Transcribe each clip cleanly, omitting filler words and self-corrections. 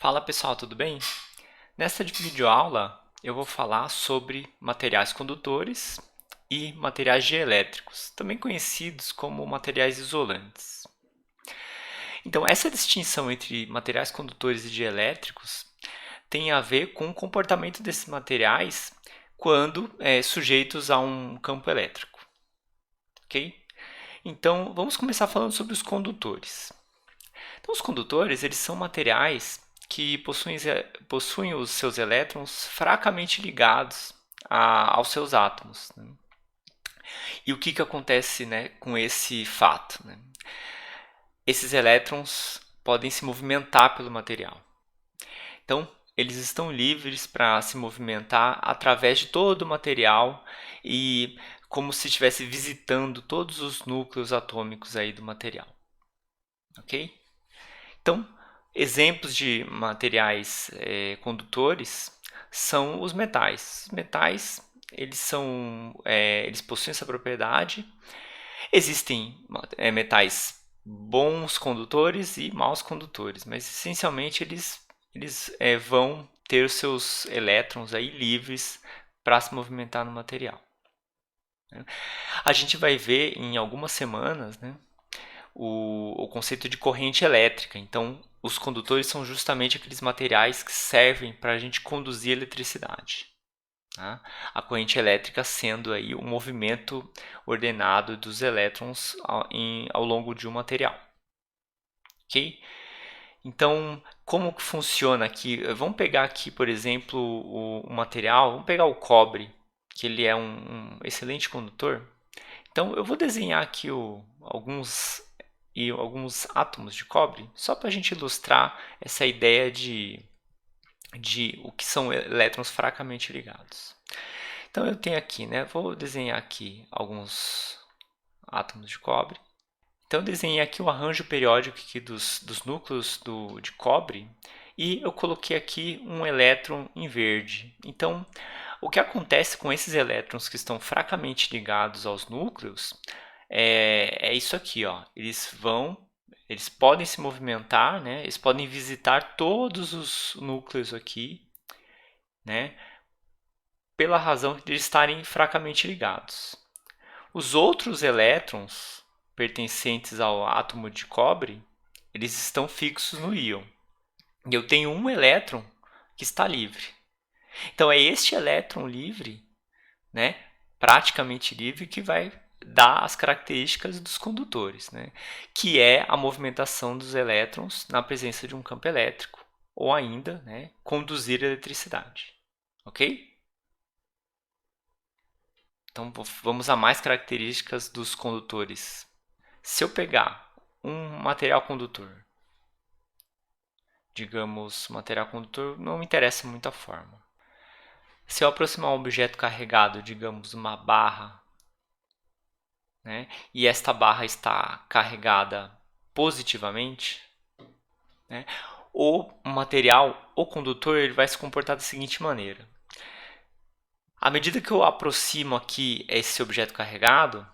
Fala pessoal, tudo bem? Nesta videoaula eu vou falar sobre materiais condutores e materiais dielétricos, também conhecidos como materiais isolantes. Então, essa distinção entre materiais condutores e dielétricos tem a ver com o comportamento desses materiais quando sujeitos a um campo elétrico, ok? Então, vamos começar falando sobre os condutores. Então, os condutores eles são materiais que possuem os seus elétrons fracamente ligados aos seus átomos, né? E o que acontece, né, com esse fato? Né? Esses elétrons podem se movimentar pelo material. Então, eles estão livres para se movimentar através de todo o material e como se estivesse visitando todos os núcleos atômicos aí do material. Ok? Então, exemplos de materiais condutores são os metais. Os metais eles possuem essa propriedade. Existem metais bons condutores e maus condutores, mas essencialmente eles vão ter os seus elétrons aí livres para se movimentar no material. A gente vai ver em algumas semanas, né, o conceito de corrente elétrica. Então, os condutores são justamente aqueles materiais que servem para a gente conduzir eletricidade. Tá? A corrente elétrica sendo aí o movimento ordenado dos elétrons ao longo de um material. Ok? Então, como que funciona aqui? Vamos pegar aqui, por exemplo, o material, vamos pegar o cobre, que ele é um excelente condutor. Então, eu vou desenhar aqui alguns átomos de cobre, só para a gente ilustrar essa ideia de o que são elétrons fracamente ligados. Então, eu tenho aqui, né? Vou desenhar aqui alguns átomos de cobre. Então, eu desenhei aqui o arranjo periódico aqui dos núcleos de cobre e eu coloquei aqui um elétron em verde. Então, o que acontece com esses elétrons que estão fracamente ligados aos núcleos é isso aqui, ó. Eles podem se movimentar, né? Eles podem visitar todos os núcleos aqui, né? Pela razão de eles estarem fracamente ligados. Os outros elétrons pertencentes ao átomo de cobre, eles estão fixos no íon. E eu tenho um elétron que está livre. Então é este elétron livre, né, praticamente livre, que vai dar as características dos condutores, né, que é a movimentação dos elétrons na presença de um campo elétrico, ou ainda, né, conduzir eletricidade. Ok? Então vamos a mais características dos condutores. Se eu pegar um material condutor, digamos, material condutor, não me interessa muito a forma. Se eu aproximar um objeto carregado, digamos, uma barra, né, e esta barra está carregada positivamente, né, o material, o condutor, ele vai se comportar da seguinte maneira. À medida que eu aproximo aqui esse objeto carregado,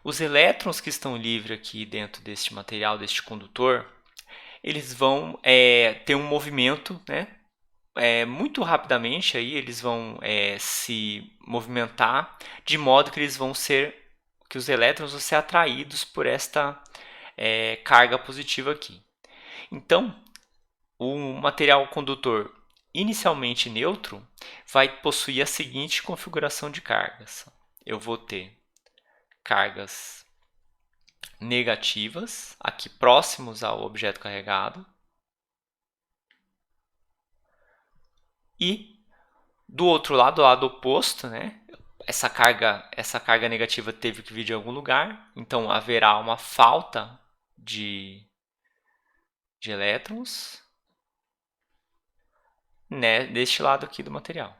os elétrons que estão livres aqui dentro deste material, deste condutor, eles vão ter um movimento, né, muito rapidamente aí eles vão se movimentar de modo que que os elétrons vão ser atraídos por esta carga positiva aqui. Então, o material condutor inicialmente neutro vai possuir a seguinte configuração de cargas. Eu vou ter cargas negativas aqui próximos ao objeto carregado e do outro lado, do lado oposto, né, essa carga negativa teve que vir de algum lugar, então haverá uma falta de elétrons, né, deste lado aqui do material.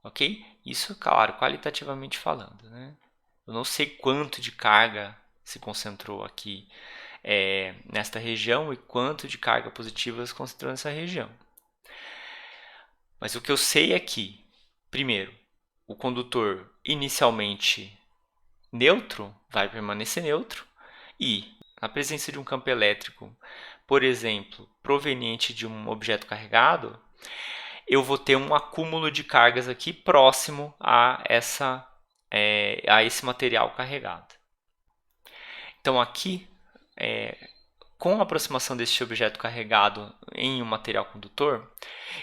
Ok? Isso, claro, qualitativamente falando. Né? Eu não sei quanto de carga se concentrou aqui nesta região e quanto de carga positiva se concentrou nessa região. Mas o que eu sei é que, primeiro, o condutor inicialmente neutro vai permanecer neutro e, na presença de um campo elétrico por exemplo, proveniente de um objeto carregado, eu vou ter um acúmulo de cargas aqui próximo a esse material carregado. Então aqui, com a aproximação deste objeto carregado em um material condutor,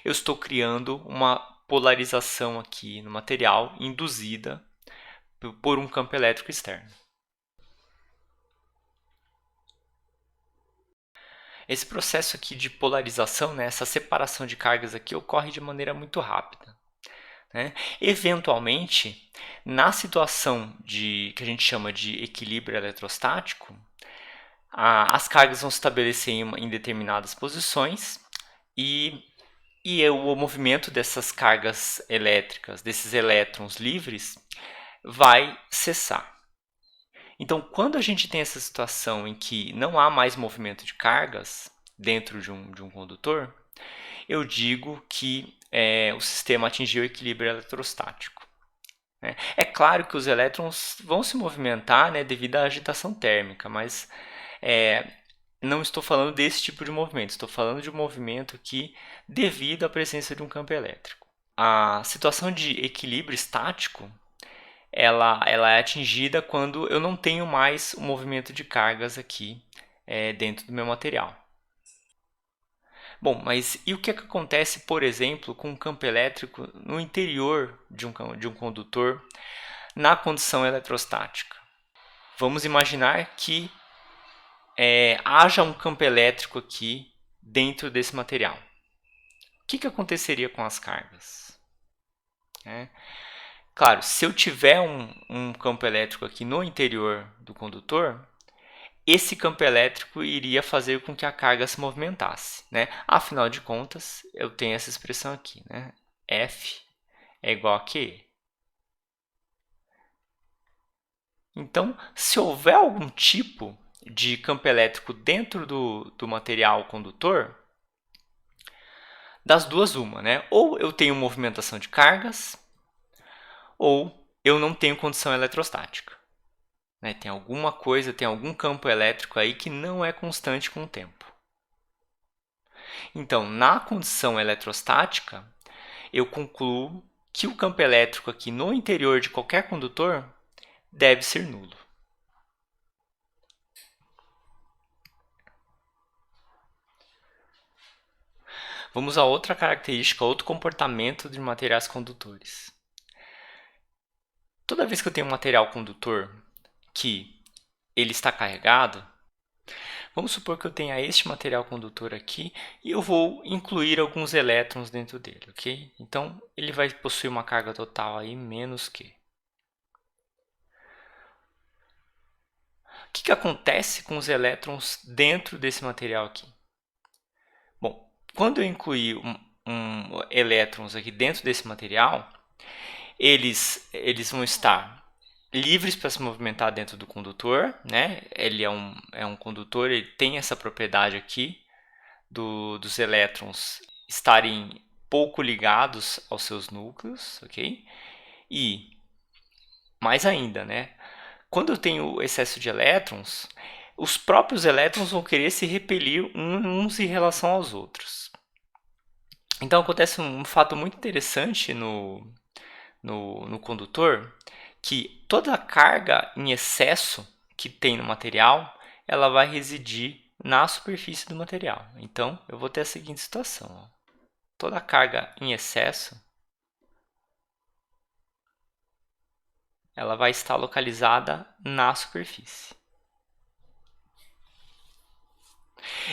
eu estou criando uma polarização aqui no material induzida por um campo elétrico externo. Esse processo aqui de polarização, né, essa separação de cargas aqui, ocorre de maneira muito rápida. Né? Eventualmente, na situação que a gente chama de equilíbrio eletrostático, as cargas vão se estabelecer em determinadas posições e o movimento dessas cargas elétricas, desses elétrons livres, vai cessar. Então, quando a gente tem essa situação em que não há mais movimento de cargas dentro de um condutor, eu digo que o sistema atingiu o equilíbrio eletrostático. Né? É claro que os elétrons vão se movimentar, né, devido à agitação térmica, mas não estou falando desse tipo de movimento, estou falando de um movimento aqui devido à presença de um campo elétrico. A situação de equilíbrio estático ela é atingida quando eu não tenho mais o movimento de cargas aqui dentro do meu material. Bom, mas e o que acontece, por exemplo, com um campo elétrico no interior de um condutor na condição eletrostática? Vamos imaginar que haja um campo elétrico aqui dentro desse material. O que aconteceria com as cargas? Claro, se eu tiver um campo elétrico aqui no interior do condutor, esse campo elétrico iria fazer com que a carga se movimentasse. Né? Afinal de contas, eu tenho essa expressão aqui. Né? F é igual a QE. Então, se houver algum tipo de campo elétrico dentro do material condutor, das duas uma, né? Ou eu tenho movimentação de cargas, ou eu não tenho condição eletrostática. Né? Tem alguma coisa, tem algum campo elétrico aí que não é constante com o tempo. Então, na condição eletrostática, eu concluo que o campo elétrico aqui no interior de qualquer condutor deve ser nulo. Vamos a outra característica, outro comportamento de materiais condutores. Toda vez que eu tenho um material condutor que ele está carregado, vamos supor que eu tenha este material condutor aqui e eu vou incluir alguns elétrons dentro dele, ok? Então, ele vai possuir uma carga total aí menos Q. O que acontece com os elétrons dentro desse material aqui? Bom, quando eu incluir elétrons aqui dentro desse material, eles vão estar livres para se movimentar dentro do condutor, né? Ele é um condutor, ele tem essa propriedade aqui dos elétrons estarem pouco ligados aos seus núcleos, ok? E mais ainda, né? Quando eu tenho excesso de elétrons, os próprios elétrons vão querer se repelir uns em relação aos outros. Então acontece um fato muito interessante no condutor, que toda a carga em excesso que tem no material, ela vai residir na superfície do material. Então, eu vou ter a seguinte situação. Ó. Toda a carga em excesso, ela vai estar localizada na superfície.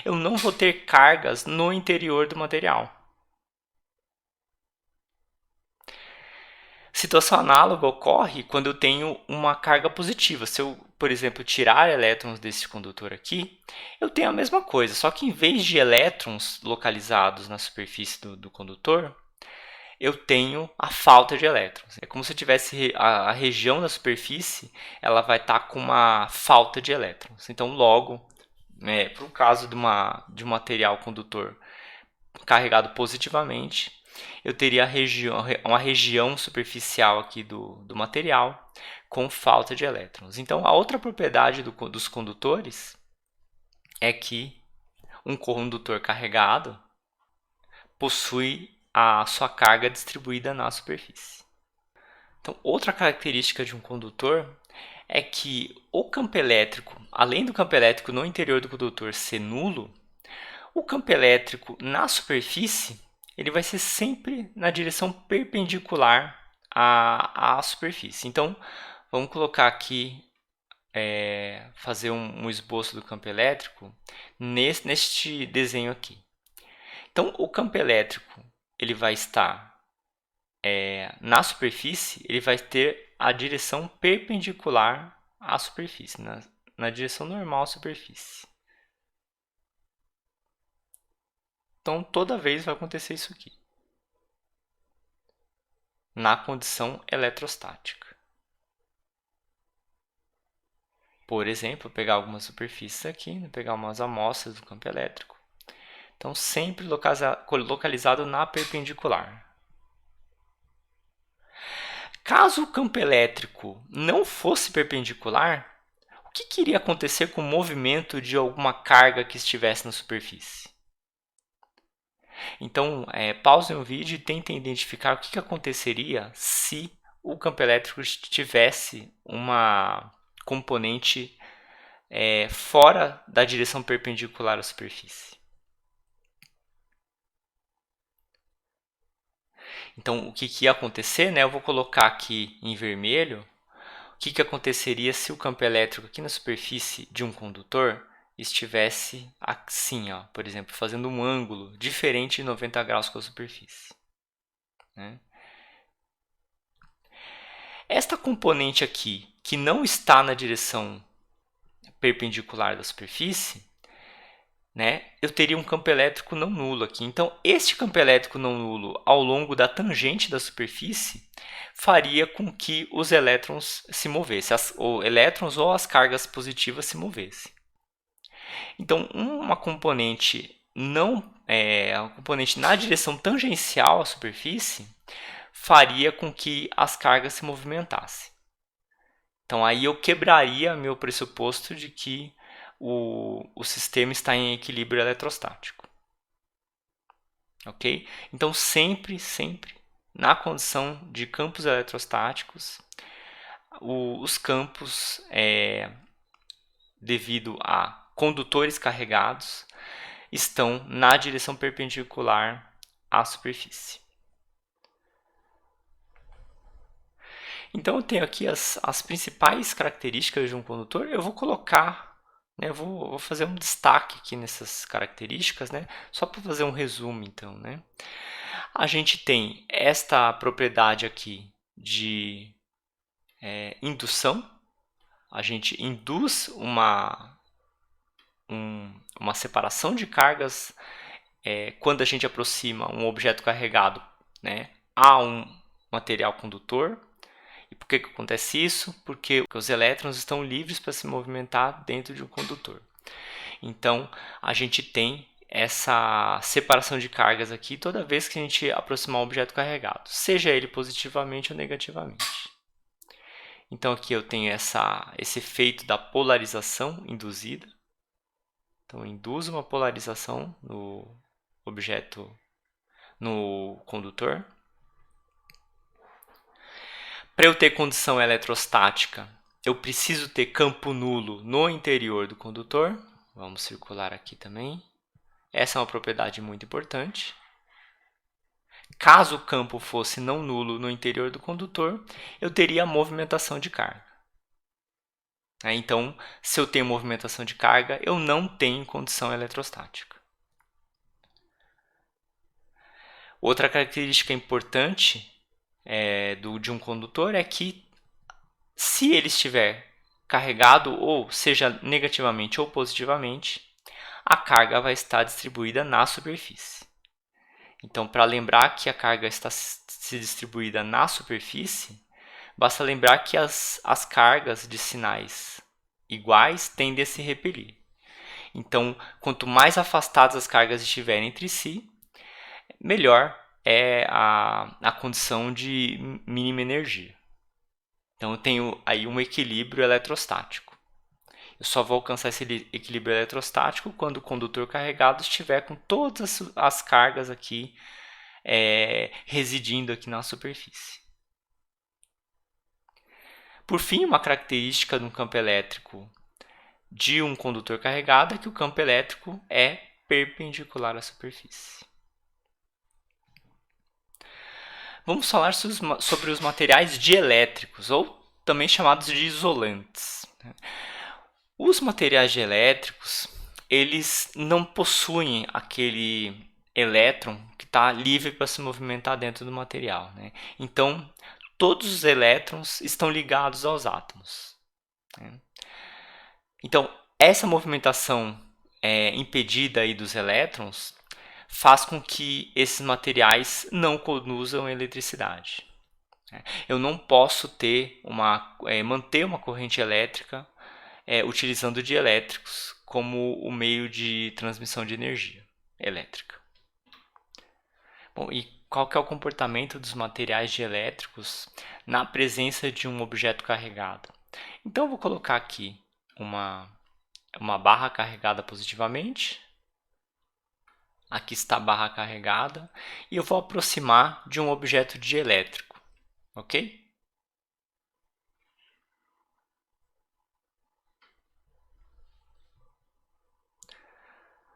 Eu não vou ter cargas no interior do material. Situação análoga ocorre quando eu tenho uma carga positiva. Se eu, por exemplo, tirar elétrons desse condutor aqui, eu tenho a mesma coisa, só que em vez de elétrons localizados na superfície do condutor, eu tenho a falta de elétrons. É como se eu tivesse a região da superfície, ela vai estar com uma falta de elétrons. Então, logo, para o caso de um material condutor carregado positivamente, eu teria uma região superficial aqui do material com falta de elétrons. Então, a outra propriedade dos condutores é que um condutor carregado possui a sua carga distribuída na superfície. Então, outra característica de um condutor é que o campo elétrico, além do campo elétrico no interior do condutor ser nulo, o campo elétrico na superfície ele vai ser sempre na direção perpendicular à superfície. Então, vamos colocar aqui, fazer um esboço do campo elétrico neste desenho aqui. Então, o campo elétrico ele vai estar na superfície, ele vai ter a direção perpendicular à superfície, na direção normal à superfície. Então, toda vez vai acontecer isso aqui, na condição eletrostática. Por exemplo, vou pegar algumas superfícies aqui, pegar umas amostras do campo elétrico. Então, sempre localizado na perpendicular. Caso o campo elétrico não fosse perpendicular, o que iria acontecer com o movimento de alguma carga que estivesse na superfície? Então, pausem o vídeo e tentem identificar o que aconteceria se o campo elétrico tivesse uma componente fora da direção perpendicular à superfície. Então, o que ia acontecer, eu vou colocar aqui em vermelho, o que aconteceria se o campo elétrico aqui na superfície de um condutor estivesse assim, por exemplo, fazendo um ângulo diferente de 90 graus com a superfície. Esta componente aqui, que não está na direção perpendicular da superfície, eu teria um campo elétrico não nulo aqui. Então, este campo elétrico não nulo ao longo da tangente da superfície faria com que os elétrons se movessem, ou elétrons ou as cargas positivas se movessem. Então, uma componente uma componente na direção tangencial à superfície faria com que as cargas se movimentassem. Então, aí eu quebraria meu pressuposto de que o sistema está em equilíbrio eletrostático. Ok? Então, sempre, na condição de campos eletrostáticos, os campos, devido a condutores carregados, estão na direção perpendicular à superfície. Então, eu tenho aqui as principais características de um condutor. Eu vou colocar, vou fazer um destaque aqui nessas características, só para fazer um resumo, então. A gente tem esta propriedade aqui de indução. A gente induz uma separação de cargas quando a gente aproxima um objeto carregado a um material condutor. E por que acontece isso? Porque os elétrons estão livres para se movimentar dentro de um condutor. Então, a gente tem essa separação de cargas aqui toda vez que a gente aproximar um objeto carregado, seja ele positivamente ou negativamente. Então, aqui eu tenho esse efeito da polarização induzida. Então, eu induzo uma polarização no objeto, no condutor. Para eu ter condição eletrostática, eu preciso ter campo nulo no interior do condutor. Vamos circular aqui também. Essa é uma propriedade muito importante. Caso o campo fosse não nulo no interior do condutor, eu teria movimentação de carga. Então, se eu tenho movimentação de carga, eu não tenho condição eletrostática. Outra característica importante de um condutor é que, se ele estiver carregado, ou seja negativamente ou positivamente, a carga vai estar distribuída na superfície. Então, para lembrar que a carga está se distribuída na superfície, basta lembrar que as cargas de sinais iguais tendem a se repelir. Então, quanto mais afastadas as cargas estiverem entre si, melhor é a condição de mínima energia. Então, eu tenho aí um equilíbrio eletrostático. Eu só vou alcançar esse equilíbrio eletrostático quando o condutor carregado estiver com todas as cargas aqui residindo aqui na superfície. Por fim, uma característica de um campo elétrico de um condutor carregado é que o campo elétrico é perpendicular à superfície. Vamos falar sobre os materiais dielétricos, ou também chamados de isolantes. Os materiais dielétricos, eles não possuem aquele elétron que está livre para se movimentar dentro do material, né? Então, todos os elétrons estão ligados aos átomos, né? Então, essa movimentação impedida aí dos elétrons faz com que esses materiais não conduzam eletricidade. Eu não posso manter uma corrente elétrica utilizando dielétricos como o meio de transmissão de energia elétrica. Bom, e qual que é o comportamento dos materiais dielétricos na presença de um objeto carregado? Então, eu vou colocar aqui uma barra carregada positivamente. Aqui está a barra carregada. E eu vou aproximar de um objeto dielétrico. Ok?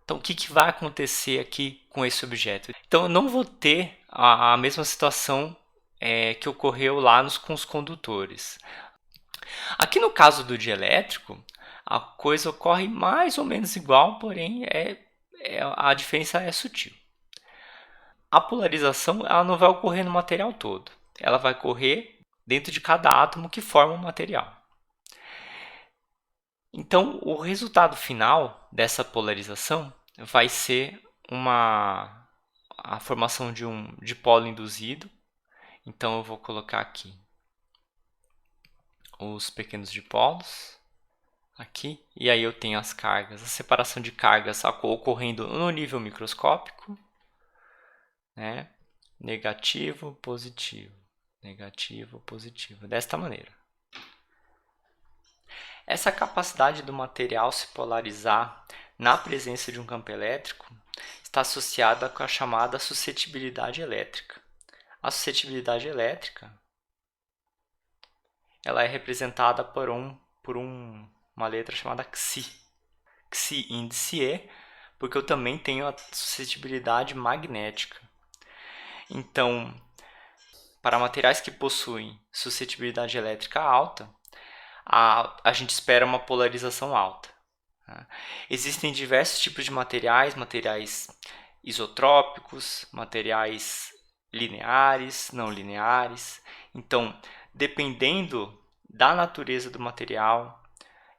Então, o que vai acontecer aqui com esse objeto? Então, eu não vou ter a mesma situação que ocorreu lá com os condutores. Aqui no caso do dielétrico, a coisa ocorre mais ou menos igual, porém a diferença é sutil. A polarização ela não vai ocorrer no material todo, ela vai ocorrer dentro de cada átomo que forma o material. Então, o resultado final dessa polarização vai ser a formação de um dipolo induzido. Então, eu vou colocar aqui os pequenos dipolos, aqui, e aí eu tenho as cargas, a separação de cargas ocorrendo no nível microscópico, né? Negativo, positivo, negativo, positivo, desta maneira. Essa capacidade do material se polarizar na presença de um campo elétrico está associada com a chamada suscetibilidade elétrica. A suscetibilidade elétrica ela é representada por uma letra chamada Xi. Xi índice E, porque eu também tenho a suscetibilidade magnética. Então, para materiais que possuem suscetibilidade elétrica alta, a gente espera uma polarização alta. Existem diversos tipos de materiais isotrópicos, materiais lineares, não lineares. Então, dependendo da natureza do material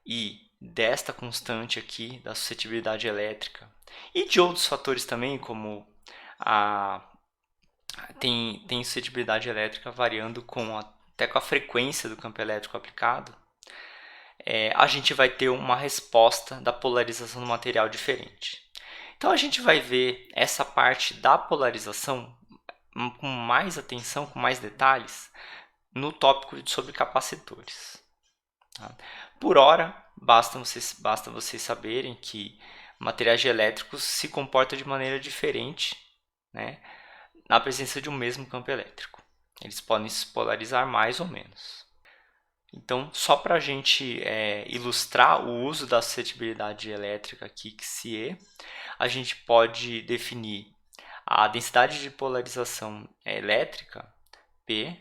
e desta constante aqui, da suscetibilidade elétrica, e de outros fatores também, como tem suscetibilidade elétrica variando até com a frequência do campo elétrico aplicado, a gente vai ter uma resposta da polarização do material diferente. Então a gente vai ver essa parte da polarização com mais atenção, com mais detalhes, no tópico sobre capacitores. Por hora, basta vocês saberem que materiais elétricos se comportam de maneira diferente, né, na presença de um mesmo campo elétrico. Eles podem se polarizar mais ou menos. Então, só para a gente ilustrar o uso da suscetibilidade elétrica aqui, Xie, a gente pode definir a densidade de polarização elétrica, P,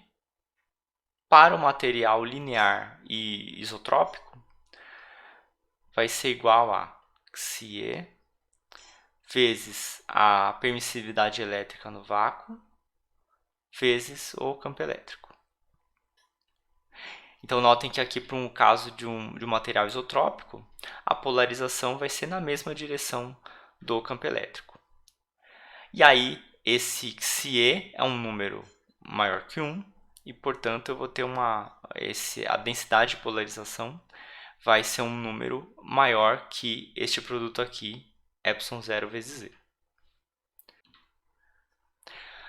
para o material linear e isotrópico, vai ser igual a Xie vezes a permissividade elétrica no vácuo, vezes o campo elétrico. Então, notem que aqui, para um caso de um material isotrópico, a polarização vai ser na mesma direção do campo elétrico. E aí, esse Xie é um número maior que 1, e, portanto, eu vou ter a densidade de polarização vai ser um número maior que este produto aqui, ε0 vezes Z.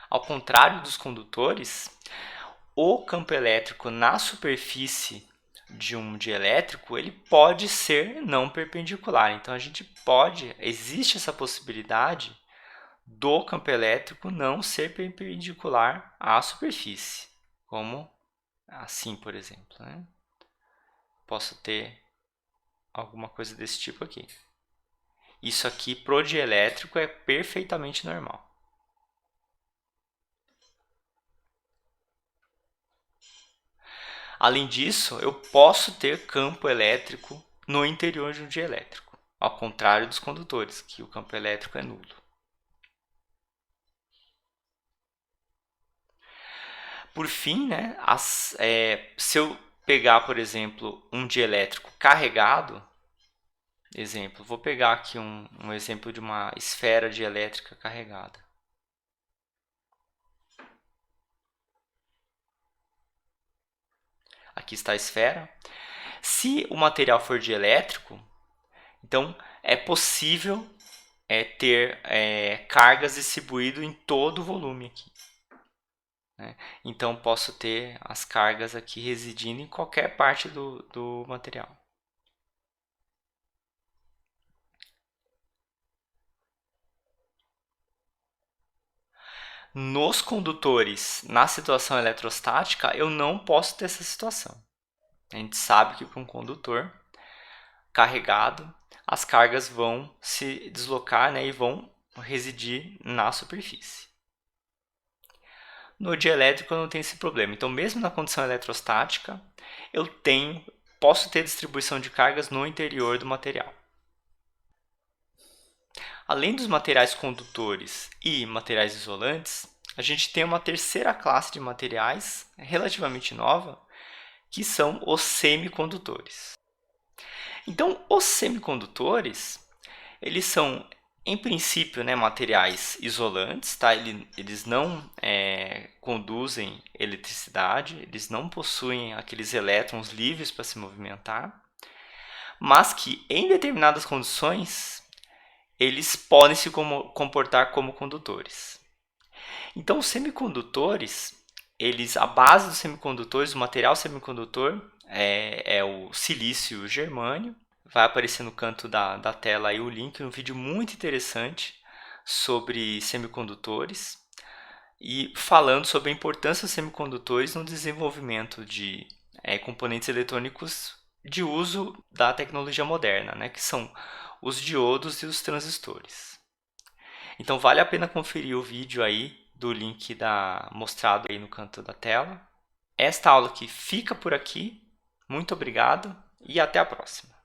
Ao contrário dos condutores, o campo elétrico na superfície de um dielétrico, ele pode ser não perpendicular. Então existe essa possibilidade do campo elétrico não ser perpendicular à superfície, como assim, por exemplo, né? Posso ter alguma coisa desse tipo aqui. Isso aqui pro dielétrico é perfeitamente normal. Além disso, eu posso ter campo elétrico no interior de um dielétrico, ao contrário dos condutores, que o campo elétrico é nulo. Por fim, né, se eu pegar, por exemplo, um dielétrico carregado, vou pegar aqui um exemplo de uma esfera dielétrica carregada. Aqui está a esfera. Se o material for dielétrico, então é possível ter cargas distribuídas em todo o volume aqui. Né? Então posso ter as cargas aqui residindo em qualquer parte do material. Nos condutores, na situação eletrostática, eu não posso ter essa situação. A gente sabe que para um condutor carregado, as cargas vão se deslocar, né, e vão residir na superfície. No dielétrico eu não tenho esse problema. Então, mesmo na condição eletrostática, posso ter distribuição de cargas no interior do material. Além dos materiais condutores e materiais isolantes, a gente tem uma terceira classe de materiais relativamente nova, que são os semicondutores. Então, os semicondutores, eles são, em princípio, né, materiais isolantes, tá? Eles não conduzem eletricidade, eles não possuem aqueles elétrons livres para se movimentar, mas que, em determinadas condições, eles podem se comportar como condutores. Então, os semicondutores, a base dos semicondutores, o material semicondutor é o silício e o germânio. Vai aparecer no canto da tela aí o link, um vídeo muito interessante sobre semicondutores e falando sobre a importância dos semicondutores no desenvolvimento de componentes eletrônicos de uso da tecnologia moderna, né, que são os diodos e os transistores. Então vale a pena conferir o vídeo aí do link mostrado aí no canto da tela. Esta aula aqui fica por aqui. Muito obrigado e até a próxima.